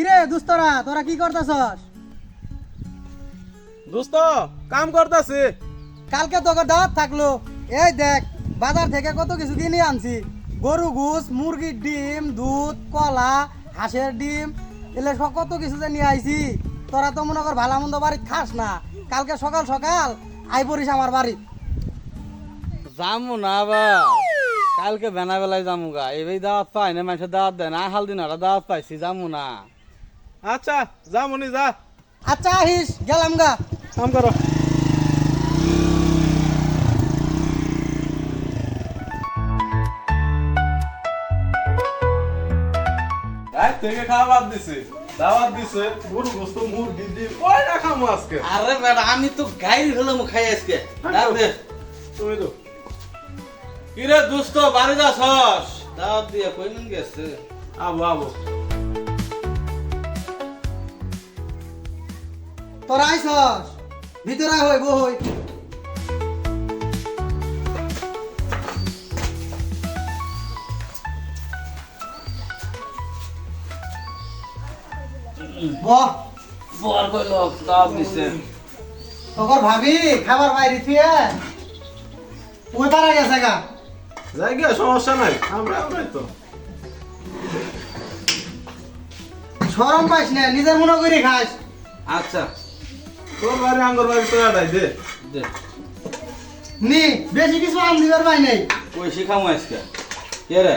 কিরে দুস্তরা তোরা কি করতেছস? দোস্ত কাম করতেছি। কালকে তোকে দাওয়াত থাকলো। এই দেখ বাজার থেকে কত কিছু কিনে আনছি। গরু ঘুষ, মুরগির ডিম, দুধ, কলা, হাঁসের ডিম, এলে সব কত কিছু যে নিয়ে আইছি। তোরা তো মনে কর ভালো মন্দ বাড়ি খাস না। কালকে সকাল সকাল আই পড়িস আমার বাড়ি। যামু না আবার কালকে বেনা বেলায় যামু গা। এই দাওয়াত পাই না, মানুষের দাওয়াত দেয় না। হাল দিন ওরা দাওয়াত পাইছি, যামু না। আচ্ছা যা মনি যা, আচ্ছা আহিস, গেলাম গা। কাম করো। থেকে খাওয়া বাদ দিছে, দাওয়াত দিছে, গরু গোস্ত মুরগি ডিম কয়টা খামু আজকে? আরে বেটা আমি তো গাইল হলাম খাই আজকে। দাও দে। তুমি তো কিরে দুস্ত বাড়ি যাছস? দাওয়াত দিয়ে কইন গেছে। আবো আবো। তোরা আইসস, ভিতরে হই বই। বহ, বল কইল দাওয়াত দিছে। তোর ভাবি খাবার বাইরে থুয়ে ওই পারা গেছে গা। যাই গিয়া সমস্যা নাই, আমরা আমরাই তো। শরম পাইস না, নিজের মনে করে খাস। আচ্ছা তোর বাড়ি আঙ্গর বাড়ি তো এটাই দে। দে। নি বেশি কিছু আন দিবার পাই নাই। কই শিখামু আজকে। কে রে?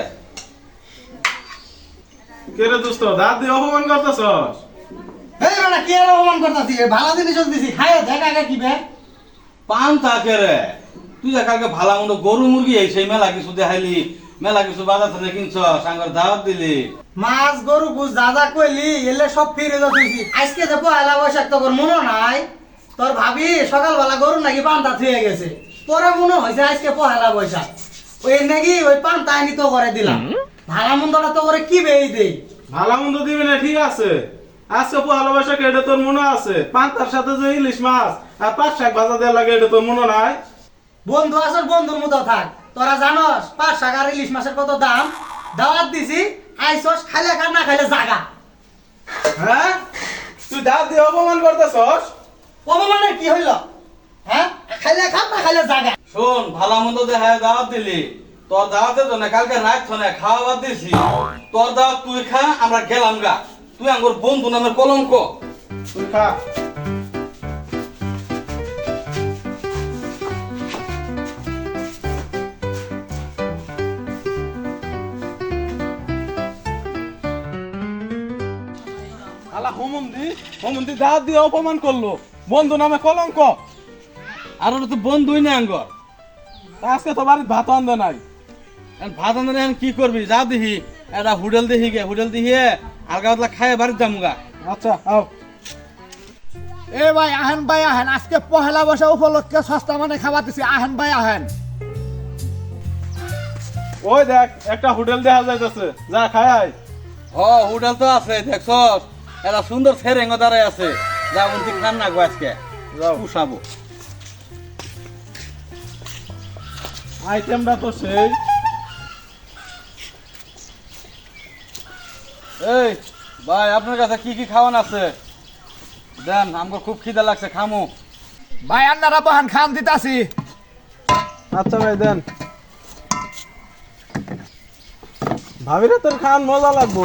কে রে দোস্ত, দাঁত দিয়ে অপমান করতেছস? এই বেটা কি আর অপমান করতাছি? ভালো জিনিস দিছি, খায় দেখ আগে কি বে। পান থাকে রে। তুই যে কালকে ভালো মন্দ গরু মুরগি এই সেই মেলা কিছু দেখাইলি, মেলা কিছু বাজার থেকে কিনছস, আঙ্গর দাওয়াত দিলি। মাছ গরু গুছ যা যা কইলি এলে সব ফিরে যাচ্ছি। আজকে তো পয়লা বৈশাখ তোর মনে নাই? তোর ভাবি সকালবেলা গরু নাকি পান্তা থুয়ে গেছে। পরে মনে হয়েছে আজকে পয়লা বৈশাখ। ওই নাকি ওই পান্তা আনি তো করে দিলাম। ভালো মন্দটা তো করে কি বেই দেই। ভালো মন্দ দিবি না, ঠিক আছে। আজকে ভালোবাসা এটা তোর মনে আছে? পান্তার সাথে যে ইলিশ মাছ আর পাঁচ শাক ভাজা দেওয়া লাগে, এটা তোর মনে নাই? বন্ধু আসর বন্ধুর মতো থাক। তোরা জানস ৫ টাকার ইলিশ মাছের কত দাম? দাওয়াত দিছি, আইসস খাইলে খা না খাইলে জাগা। হ্যাঁ, তুই দাঁত দিয়ে অপমান করতেছস? অপমানের কি হইল? হ্যাঁ, খাইলে খা না খাইলে জাগা। শোন ভালো মন্দ দেখায় দাওয়াত দিলি, তোর দাওয়াতের জন্য কালকে রাত থনে খাওয়া বাদ দিছি। তোর দাওয়াত তুই খা, আমরা গেলাম গা। তুই আঙ্গুর বন্ধু নামের কলঙ্ক। তুই খা। আলা হোমন্দি দাঁত দিয়ে অপমান করলো, বন্ধু নামে কলঙ্ক। আর ওটা তো বন্ধুই না আঙ্গর। আজকে তো বাড়ির ভাত আনবে নাই। এখন ভাত আনতে এখন কি করবি? যা দেখি একটা হোটেল দেখি গে, হোটেল দেখিয়ে হালকা পাতলা খাই বাড়ির যামুগা। আচ্ছা আও। এ ভাই আহেন ভাই আহেন, আজকে পহেলা বৈশাখ উপলক্ষে সস্তা মানে খাবার দিছি। আহেন ভাই আহেন। ওই দেখ একটা হোটেল দেখা যাইতেছে, যা খায় আয়। হ হোটেল তো আছে দেখছস, একটা সুন্দর সেরেঙ্গ দাঁড়ায় আছে। যা উনতি খান না গো আজকে, যাও। পুষাবো। আইটেমটা তো সেই। এই ভাই আপনার কাছে কি কি খাওয়ান আছে দেন, আমার খুব খিদা লাগছে, খামু। ভাই আন্নারা বহান খান দিতাছি। আচ্ছা ভাই দেন। ভাবিরে তোর খান মজা লাগবো।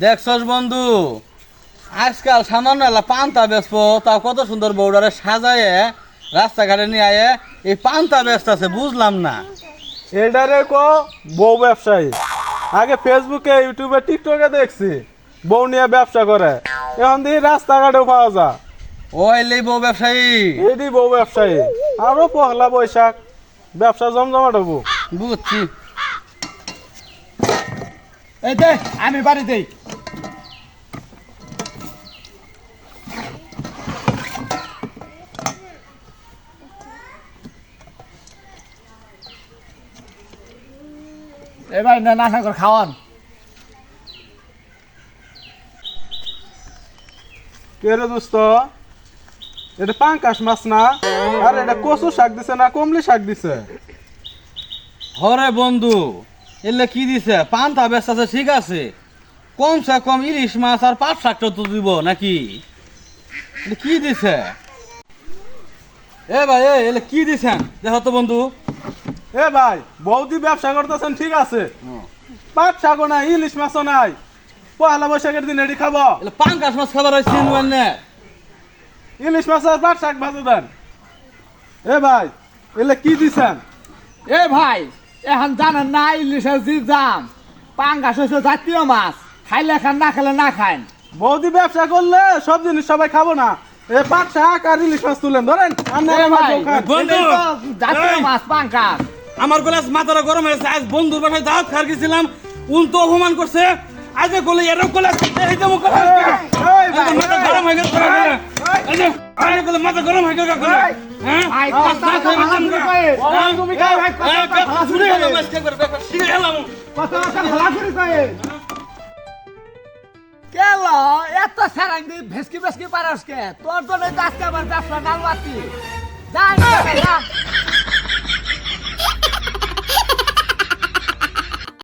দেখছস বন্ধু, আজকাল সামান্য এলা পান্তা বেচবো, তাও কত সুন্দর বউডারে সাজায়ে রাস্তাঘাটে নিয়ে আয়ে এই পান্তা বেচতে আছে, বুঝলাম না। এটারে কো বউ ব্যবসায়ী। আগে ফেসবুকে ইউটিউবে টিকটকে দেখছি বউ নিয়ে ব্যবসা করে, এখন দিয়ে রাস্তাঘাটেও পাওয়া যায়। ও এলেই বউ ব্যবসায়ী। এদি বউ ব্যবসায়ী। আরো পহলা বৈশাখ ব্যবসা জমজমাট হবো। বুঝছি। এই দে আমি বাড়ি দেই। এ ভাই না না করে খাওয়ান। কে রে দোস্ত, এটা পাঙ্কাশ মাছ না? আর এটা কচু শাক দিছে না কমলি শাক দিছে? হরে বন্ধু, এলে কি দিছে? পান্তা বেচতে আছে ঠিক আছে, কমসে কম ইলিশ মাছ আর 5-7 তো দিব নাকি? এটা কি দিছে? এ ভাই এলে কি দিছেন দেখো তো বন্ধু। এ ভাই বৌদি ব্যবসা করতেছেন ঠিক আছে, পাট শাকও নাই, ইলিশ মাছও নাই, পয়লা বৈশাখের দিন এটি খাবো। এলে পাঙ্কাশ মাছ খাবার হয়েছে না? ইলিশ মাছ আর পাট শাক ভাজে দেন। এ ভাই এলে কি দিছেন? এ ভাই এখন জানেন না ইলিশের যে দাম, পাঙ্গাস হচ্ছে জাতীয় মাছ, খাইলে খান না খেলে না খান। বৌদি ব্যবসা করলে সব জিনিস সবাই খাবো না, এ পাট শাক আর ইলিশ মাছ তুলেন ধরেন। এ ভাই, বন্ধু, এটাই তো জাতীয় এই। মাছ পাঙ্গাস। আমার গলাস মাথাটা গরম হয়েছে। আজ বন্ধুর বাসায় দাওয়াত খাওয়ার গেছিলাম, উল্টো অপমান করছে। আজ করলে এরকম করলে এই যে মুখ মাথা গরম হয়ে গেছে। এই যে আরে করলে মাথা গরম হয়ে গেছে। হ্যাঁ ভাই, মাছ না খাই কথা বাঁচলাম না। কয়ে। হ্যাঁ? তুমি খাও, ভাই, কথা হ্যাঁ, কথা ভালো শুনে করে। গেলাম, আজকে একবার ব্যাপার শিখে গেলাম। কত কথা ভালো করে কয়ে। কেলো এত সারাং দি ভেসকি ভেসকি পারাস কে? তোর জন্য তো আজকে আমার ব্যবসা ডাল বাতি। যাই না